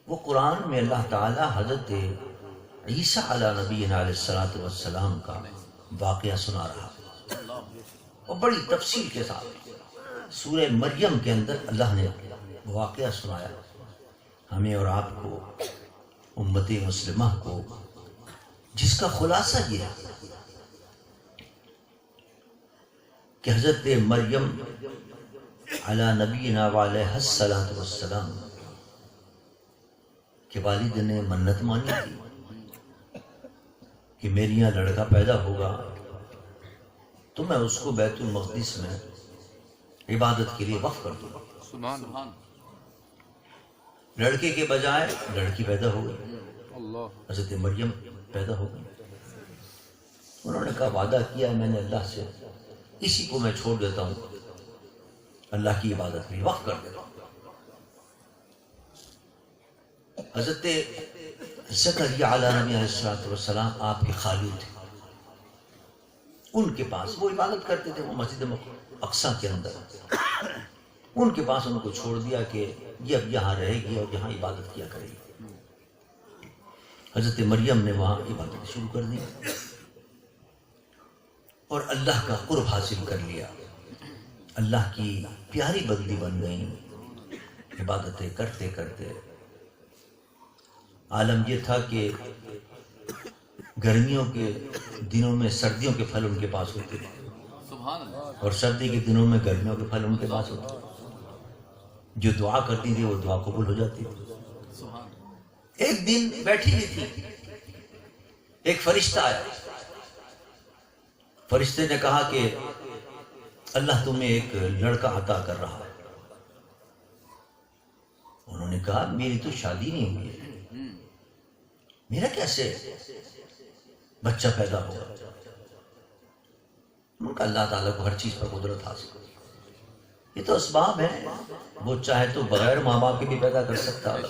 وہ قرآن میں اللہ تعالیٰ حضرت عیسیٰ علیہ نبینا علیہ الصلوۃ والسلام کا واقعہ سنا رہا ہے، اور بڑی تفصیل کے ساتھ سورہ مریم کے اندر اللہ نے واقعہ سنایا ہمیں اور آپ کو، امت مسلمہ کو، جس کا خلاصہ یہ ہے کہ حضرت مریم علی نبینا علیہ الصلوۃ والسلام کے والد نے منت مانی تھی کہ میری یہاں لڑکا پیدا ہوگا تو میں اس کو بیت المقدس میں عبادت کے لیے وقف کر دوں گا۔ سبحان اللہ۔ لڑکے کے بجائے لڑکی پیدا ہو گئی، حضرت مریم پیدا ہو گئی۔ انہوں نے کہا وعدہ کیا میں نے اللہ سے، اسی کو میں چھوڑ دیتا ہوں، اللہ کی عبادت کے لیے وقف کر دیتا ہوں۔ حضرت زکریا علیہ نبی علیہ السلام آپ کے خالد تھے، ان کے پاس وہ عبادت کرتے تھے، وہ مسجد اقصیٰ کے اندر، ان کے پاس ان کو چھوڑ دیا کہ یہ اب یہاں رہے گی اور یہاں عبادت کیا کرے گی۔ حضرت مریم نے وہاں عبادت شروع کر دی اور اللہ کا قرب حاصل کر لیا، اللہ کی پیاری بندی بن گئی، عبادتیں کرتے کرتے۔ عالم یہ تھا کہ گرمیوں کے دنوں میں سردیوں کے پھل ان کے پاس ہوتے تھے، سبحان اللہ۔ اور سردی کے دنوں میں گرمیوں کے پھل ان کے پاس ہوتے تھے۔ جو دعا کرتی تھی وہ دعا قبول ہو جاتی تھی۔ سبحان۔ ایک دن بیٹھی ہوئی تھی، ایک فرشتہ آیا، فرشتے نے کہا کہ اللہ تمہیں ایک لڑکا عطا کر رہا ہے۔ انہوں نے کہا میری تو شادی نہیں ہوئی ہے، میرا کیسے بچہ پیدا ہوگا؟ ان کا اللہ تعالیٰ کو ہر چیز پر قدرت حاصل ہے، یہ تو اسباب ہیں، وہ چاہے تو بغیر ماں باپ کے بھی پیدا کر سکتا ہے۔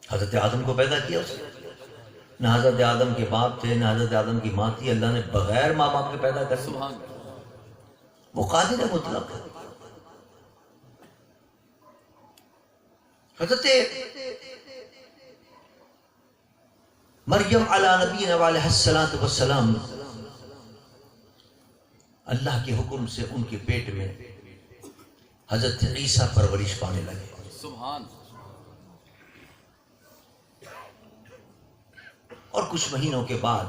حضرت آدم کو پیدا کیا اس نے، نہ حضرت آدم کے باپ تھے نہ حضرت آدم کی ماں تھی، اللہ نے بغیر ماں باپ کے پیدا کر دیا، وہ قادر مطلق ہے۔ حضرت مریم علی نبینا علیہ الصلوۃ والسلام اللہ کے حکم سے ان کے پیٹ میں حضرت عیسیٰ پرورش پانے لگے۔ سبحان۔ اور کچھ مہینوں کے بعد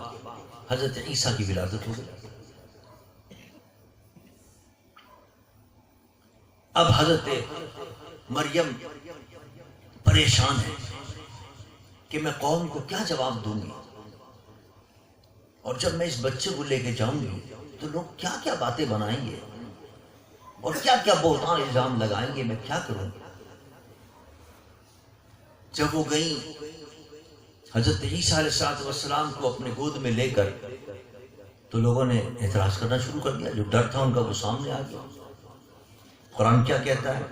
حضرت عیسیٰ کی ولادت ہو گئی۔ اب حضرت مریم پریشان ہے کہ میں قوم کو کیا جواب دوں گی، اور جب میں اس بچے کو لے کے جاؤں گی تو لوگ کیا کیا باتیں بنائیں گے اور کیا کیا بہتان الزام لگائیں گے، میں کیا کروں گی۔ جب وہ گئی حضرت عیسیٰ علیہ السلام کو اپنے گود میں لے کر، تو لوگوں نے اعتراض کرنا شروع کر دیا، جو ڈر تھا ان کا وہ سامنے آ گیا۔ قرآن کیا کہتا ہے؟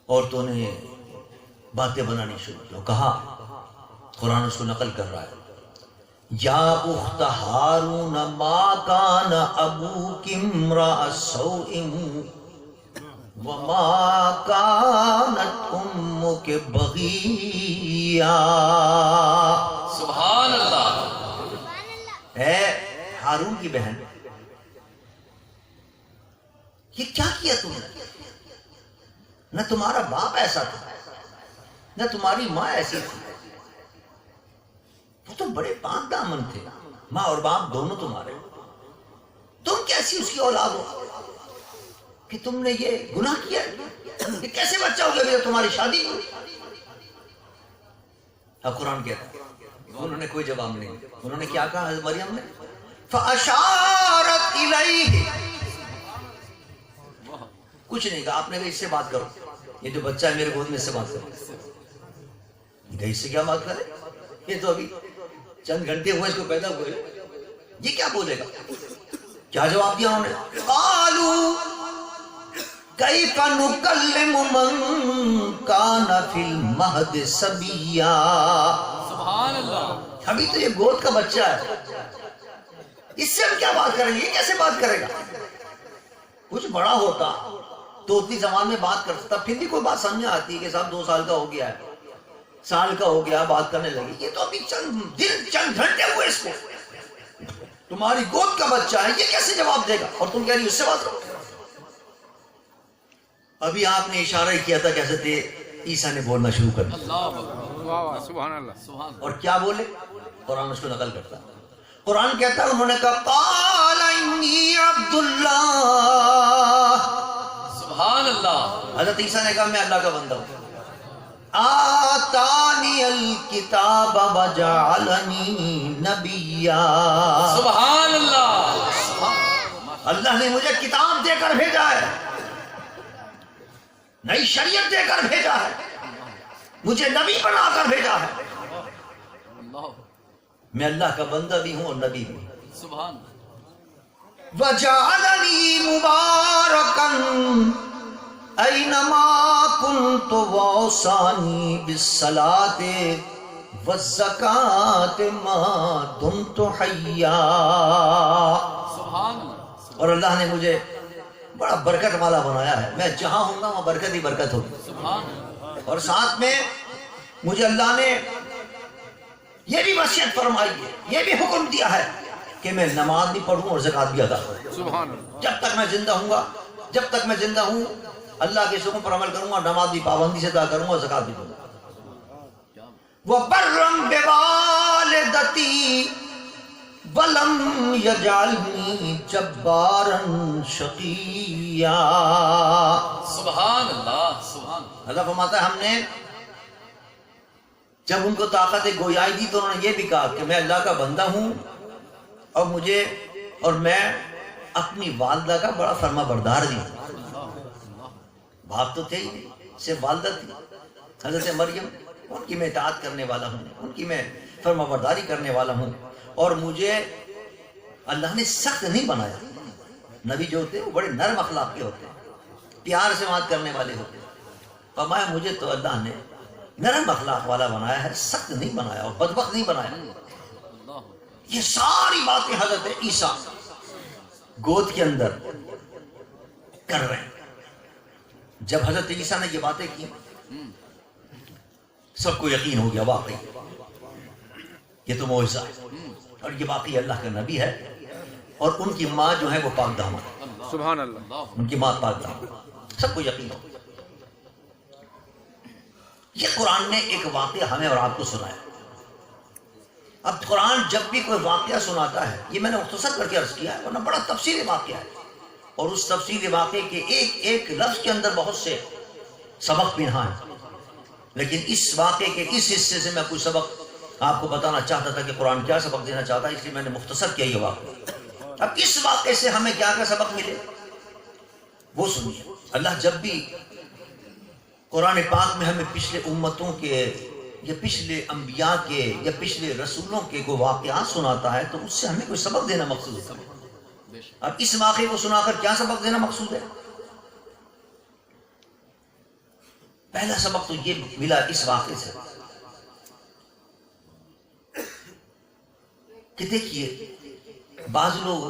عورتوں نے باتیں بنانی شروع کی، کہا، قرآن اس کو نقل کر رہا ہے، یا اخت ہارون ما کان ابوک امرأ سوء وما کانت امک بغیا۔ سبحان اللہ۔ اے ہارون کی بہن، یہ کیا کیا تم نے؟ نہ تمہارا باپ ایسا تھا نہ تمہاری ماں ایسی تھی، وہ تو بڑے پاک دامن تھے، ماں اور باپ دونوں تمہارے، تم کیسی اس کی اولاد ہو کہ تم نے یہ گناہ کیا؟ یہ کیسے بچہ ہو گیا تمہاری شادی ہوئی؟ اب قرآن کہتا ہے، انہوں نے کوئی جواب نہیں، انہوں نے کیا کہا حضرت مریم نے؟ فَأَشَارَتْ إِلَيْهِ، کچھ نہیں کہا، آپ نے کہا اس سے بات کرو، یہ جو بچہ ہے میرے گود میں اس سے بات کرو۔ اس سے کیا بات کرے، یہ تو ابھی چند گھنٹے ہوئے اس کو پیدا ہوئے، یہ کیا بولے گا؟ کیا جواب دیا انہوں نے؟ قالوا کیف نکلم من کان فی المہد صبیا۔ سبحان اللہ۔ ابھی تو یہ گود کا بچہ ہے، اس سے ہم کیا بات کریں گے، یہ کیسے بات کرے گا؟ کچھ بڑا ہوتا تو اتنی زبان میں بات کر سکتا، پھر بھی کوئی بات سمجھ میں آتی ہے کہ صاحب 2 سال کا ہو گیا ہے، سال کا ہو گیا، بات کرنے لگی، یہ تو ابھی چند دن چند گھنٹے ہوئے اس کو، تمہاری گود کا بچہ ہے، یہ کیسے جواب دے گا؟ اور تم کہہ رہی اس سے بات کرو۔ ابھی آپ نے اشارہ ہی کیا تھا کہ حضرت عیسیٰ نے بولنا شروع کر دیا، اللہ اکبر، واہ واہ سبحان اللہ. سبحان اللہ. اور کیا بولے؟ قرآن اس کو نقل کرتا ہے، قرآن کہتا ہے انہوں نے کہا قال انی عبد اللہ، سبحان اللہ. حضرت عیسیٰ نے کہا میں اللہ کا بندہ ہوں، آتانی الکتاب وجعلنی نبیا، سبحان اللہ. سبحان اللہ. اللہ نے مجھے کتاب دے کر بھیجا ہے، نئی شریعت دے کر بھیجا ہے، مجھے نبی بنا کر بھیجا ہے، اللہ. میں اللہ کا بندہ بھی ہوں اور نبی بھی ہوں، سبحان. وجعلنی مبارکا اینما کنت واوصانی بالصلاة والزکاة ما دمت حیا، سبحان اللہ. اور اللہ نے مجھے بڑا برکت والا بنایا ہے، میں جہاں ہوں گا وہاں برکت ہی برکت ہوگی، سبحان اللہ. اور ساتھ میں مجھے اللہ نے یہ بھی وصیت فرمائی ہے، یہ بھی حکم دیا ہے کہ میں نماز بھی پڑھوں اور زکوٰۃ بھی ادا کروں، سبحان اللہ. جب تک میں زندہ ہوں گا، جب تک میں زندہ ہوں اللہ کے حکم پر عمل کروں گا، نماز بھی پابندی سے ادا کروں گا اور زکوٰۃ بھی دوں گا، وَبَرًّا بِوَالِدَتِي وَلَمْ يَجْعَلْنِي جَبَّارًا شَقِيًّا۔ سبحان اللہ. سبحان. اللہ فرماتا ہے ہم نے جب ان کو طاقت گویائی دی تو انہوں نے یہ بھی کہا کہ میں اللہ کا بندہ ہوں اور مجھے اور میں اپنی والدہ کا بڑا فرما بردار بھی ہوں، باپ تو تھے ہی صرف والدہ تھی حضرت مریم، ان کی میں اطاعت کرنے والا ہوں، ان کی میں فرما برداری کرنے والا ہوں، اور مجھے اللہ نے سخت نہیں بنایا۔ نبی جو ہوتے ہیں وہ بڑے نرم اخلاق کے ہوتے ہیں، پیار سے بات کرنے والے ہوتے ہیں، فرمایا مجھے تو اللہ نے نرم اخلاق والا بنایا ہے، سخت نہیں بنایا اور بدبخت نہیں بنایا۔ یہ ساری باتیں حضرت عیسیٰ گود کے اندر کر رہے ہیں۔ جب حضرت عیسیٰ نے یہ باتیں کی سب کو یقین ہو گیا واقعی یہ تو معجزہ ہے اور یہ واقعی اللہ کا نبی ہے، اور ان کی ماں جو ہے وہ پاک دامن ہے، سبحان اللہ. ان کی ماں پاک دامن، سب کو یقین ہو گیا۔ یہ قرآن نے ایک واقعہ ہمیں اور آپ کو سنایا۔ اب قرآن جب بھی کوئی واقعہ سناتا ہے، یہ میں نے مختصر کر کے عرض کیا ہے ورنہ بڑا تفصیلی واقعہ ہے، اور اس تفصیلی واقعے کے ایک ایک لفظ کے اندر بہت سے سبق پنہا ہے، لیکن اس واقعے کے اس حصے سے میں کچھ سبق آپ کو بتانا چاہتا تھا کہ قرآن کیا سبق دینا چاہتا ہے، اس لیے میں نے مختصر کیا یہ واقعہ۔ اب اس واقعے سے ہمیں کیا کیا سبق ملے وہ سنیے۔ اللہ جب بھی قرآن پاک میں ہمیں پچھلے امتوں کے یا پچھلے انبیاء کے یا پچھلے رسولوں کے کوئی واقعات سناتا ہے تو اس سے ہمیں کوئی سبق دینا مقصود ہے۔ اب اس واقعے کو سنا کر کیا سبق دینا مقصود ہے؟ پہلا سبق تو یہ ملا اس واقعے سے کہ دیکھیے بعض لوگ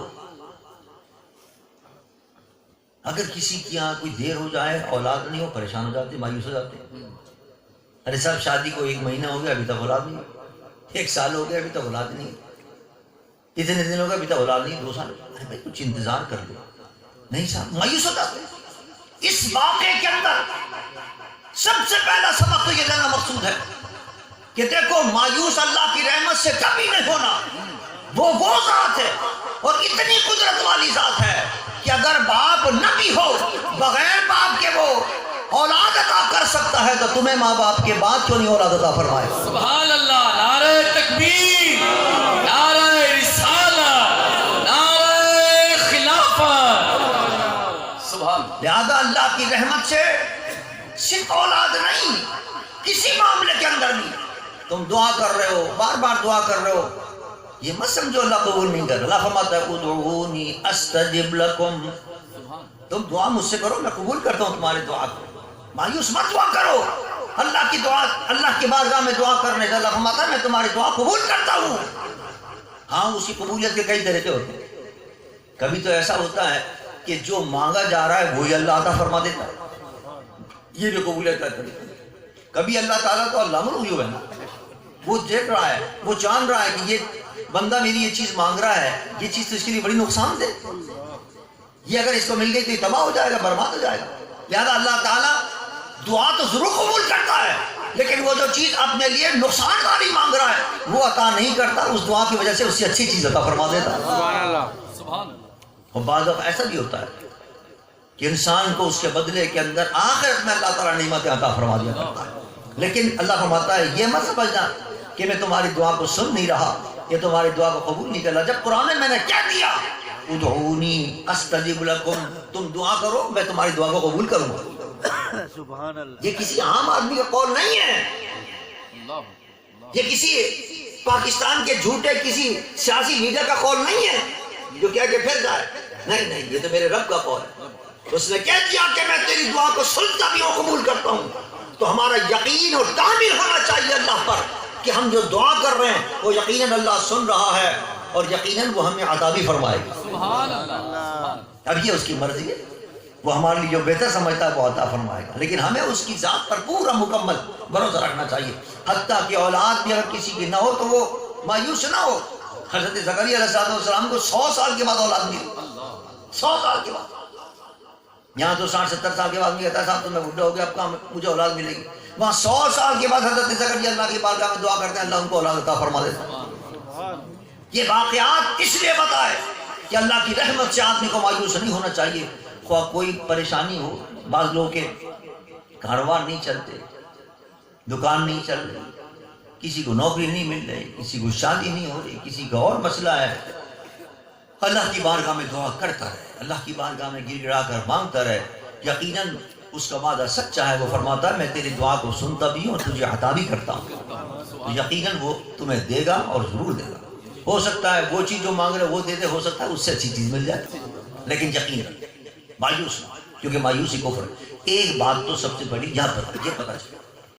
اگر کسی کی یہاں کوئی دیر ہو جائے، اولاد نہیں ہو، پریشان ہو جاتے، مایوس ہو جاتے۔ ارے صاحب شادی کو 1 مہینہ ہو گیا ابھی تک اولاد نہیں، 1 سال ہو گیا ابھی تک اولاد نہیں، اتنے دن ہو گیا ابھی تک اولاد نہیں، 2 سال، ارے بھائی کچھ انتظار کر لو، نہیں صاحب، مایوس ہو جاتے۔ اس واقعے کے اندر سب سے پہلا سبق تو یہ دینا مقصود ہے کہ دیکھو مایوس اللہ کی رحمت سے کبھی نہیں ہونا، وہ ذات ہے اور اتنی قدرت والی ذات ہے کہ اگر باپ نہ بھی ہو، بغیر باپ کے وہ اولاد عطا کر سکتا ہے تو تمہیں ماں باپ کے بعد کیوں نہیں اولاد عطا فرمائے؟ سبحان اللہ، نعرہ تکبیر، نعرہ رسالت، نعرہ خلافت، سبحان اللہ۔ لہذا اللہ کی رحمت سے صرف اولاد نہیں، کسی معاملے کے اندر بھی تم دعا کر رہے ہو، بار بار دعا کر رہے ہو، یہ مت سمجھو اللہ قبول نہیں کر۔ اللہ فرماتا ہے ادعونی استجب لکم، تم دعا مجھ سے کرو میں قبول کرتا ہوں تمہاری دعا کو، مایوس مت دعا کرو۔ اللہ کی دعا، اللہ کی بارگاہ میں دعا کرنے سے اللہ فرماتا ہے میں تمہاری دعا قبول کرتا ہوں۔ ہاں اسی قبولیت کے کئی طریقے ہوتے ہیں۔ کبھی تو ایسا ہوتا ہے کہ جو مانگا جا رہا ہے وہی اللہ عطا فرما دیتا ہے، یہ بھی قبولیت ہے۔ کبھی اللہ تعالیٰ تو علامہ الغیوب ہے نا، وہ دیکھ رہا ہے، وہ جان رہا ہے کہ یہ بندہ میری یہ چیز مانگ رہا ہے، یہ چیز تو اس کے لیے بڑی نقصان دے، یہ اگر اس کو مل گئی تو یہ تباہ ہو جائے گا، برباد ہو جائے گا۔ لہذا اللہ تعالیٰ دعا تو ضرور قبول کرتا ہے، لیکن وہ جو چیز اپنے لیے نقصان داری مانگ رہا ہے وہ عطا نہیں کرتا، اس دعا کی وجہ سے اس سے اچھی چیز عطا فرما دیتا ہے۔ سبحان اللہ۔ سبحان اور بعض وقت ایسا بھی ہوتا ہے کہ انسان کو اس کے بدلے کے اندر آخرت میں اللہ تعالیٰ نعمت عطا فرما دیا کرتا ہے، لیکن اللہ فرماتا ہے یہ مت سمجھنا کہ میں تمہاری دعا کو سن نہیں رہا، یہ تمہاری دعا کو قبول نہیں کر رہا۔ جب قرآن میں نے کیا دیا، ادعونی استجب لکم، تم دعا کرو میں تمہاری دعا کو قبول کروں گا۔ سبحان اللہ۔ یہ کسی عام آدمی کا قول نہیں ہے، اللہ، یہ کسی پاکستان کے جھوٹے کسی سیاسی لیڈر کا قول نہیں ہے جو کہہ کے پھر جائے، نہیں نہیں، یہ تو میرے رب کا قول ہے۔ اس نے کہہ دیا کہ میں تیری دعا کو سنتا بھی ہوں، قبول کرتا ہوں، تو ہمارا یقین اور تعمیر ہونا چاہیے اللہ پر کہ ہم جو دعا کر رہے ہیں وہ یقیناً اللہ سن رہا ہے اور یقیناً وہ ہمیں عطا بھی فرمائے گا۔ سبحان اللہ۔ اب یہ اس کی مرضی ہے، وہ ہمارے لیے جو بہتر سمجھتا ہے وہ عطا فرمائے گا، لیکن ہمیں اس کی ذات پر پورا مکمل بھروسہ رکھنا چاہیے، حتیٰ کہ اولاد بھی اگر کسی کی نہ ہو تو وہ مایوس نہ ہو۔ حضرت زکریا علیہ السلام کو 100 سال کے بعد اولاد ملی، 100 سال کے بعد۔ یہاں تو 60-70 سال کے بعد کہتا ہے صاحب تو میں بڈھا ہو گیا، اب کہاں مجھے اولاد ملے گی، وہاں 100 سال کے بعد حضرت زکریا اللہ کی بارگاہ میں دعا کرتے ہیں، اللہ ان کو اولاد عطا فرما دیتا ہے۔ یہ واقعات اس لیے بتائے کہ اللہ کی رحمت سے آدمی کو مایوس نہیں ہونا چاہیے، خواہ کوئی پریشانی ہو۔ بعض لوگوں کے کاروبار نہیں چلتے، دکان نہیں چل رہی، کسی کو نوکری نہیں مل رہی، کسی کو شادی نہیں ہو رہی، کسی کا اور مسئلہ ہے، اللہ کی بارگاہ میں دعا کرتا رہے، اللہ کی بارگاہ میں گر گڑا کر مانگتا رہے، یقیناً اس کا وعدہ سچا ہے، وہ فرماتا ہے میں تیری دعا کو سنتا بھی ہوں اور تجھے عطا بھی کرتا ہوں، تو یقیناً وہ تمہیں دے گا اور ضرور دے گا۔ ہو سکتا ہے وہ چیز جو مانگ رہے وہ دے دے، ہو سکتا ہے اس سے اچھی چیز مل جائے، لیکن یقیناً مایوس نہ، کیونکہ مایوسی کفر ہے۔ ایک بات تو سب سے بڑی یہ پتہ چلا